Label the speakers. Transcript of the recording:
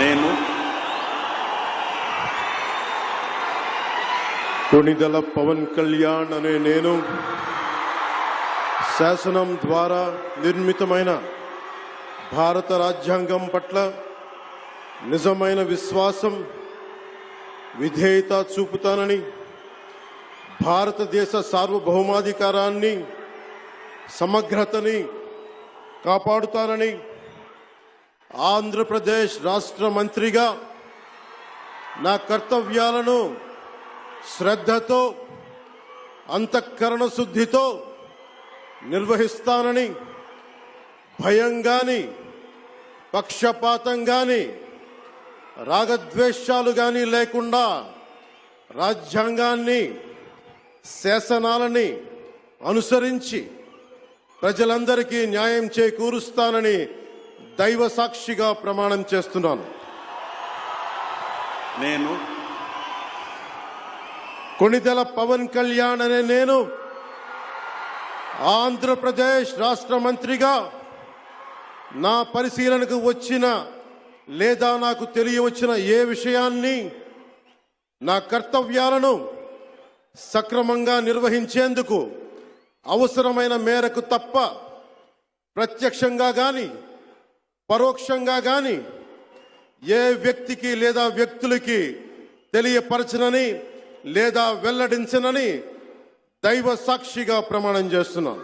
Speaker 1: నేను
Speaker 2: కొణిదెల పవన్ కళ్యాణ్ అనే నేను శాసనం ద్వారా నిర్మితమైన భారత రాజ్యాంగం పట్ల నిజమైన విశ్వాసం విధేయత చూపుతానని, భారతదేశ సార్వభౌమాధికారాన్ని సమగ్రతని కాపాడుతానని, ఆంధ్రప్రదేశ్ రాష్ట్ర మంత్రిగా నా కర్తవ్యాలను శ్రద్ధతో అంతఃకరణ శుద్ధితో నిర్వహిస్తానని, భయం గాని పక్షపాతం గాని రాగద్వేషాలు గాని లేకుండా రాజ్యాంగాన్ని శాసనాలని అనుసరించి ప్రజలందరికీ న్యాయం చేకూరుస్తానని దైవ సాక్షిగా ప్రమాణం చేస్తున్నాను.
Speaker 1: నేను
Speaker 2: కొణిదెల పవన్ కళ్యాణ్ అనే నేను ఆంధ్రప్రదేశ్ రాష్ట్ర మంత్రిగా నా పరిశీలనకు వచ్చిన లేదా నాకు తెలియవచ్చిన ఏ విషయాన్ని నా కర్తవ్యాలను సక్రమంగా నిర్వహించేందుకు అవసరమైన మేరకు తప్ప ప్రత్యక్షంగా గాని పరోక్షంగా గాని ఏ వ్యక్తికి లేదా వ్యక్తులకి తెలియపరచనని లేదా వెల్లడించనని దైవ సాక్షిగా ప్రమాణం చేస్తున్నాను.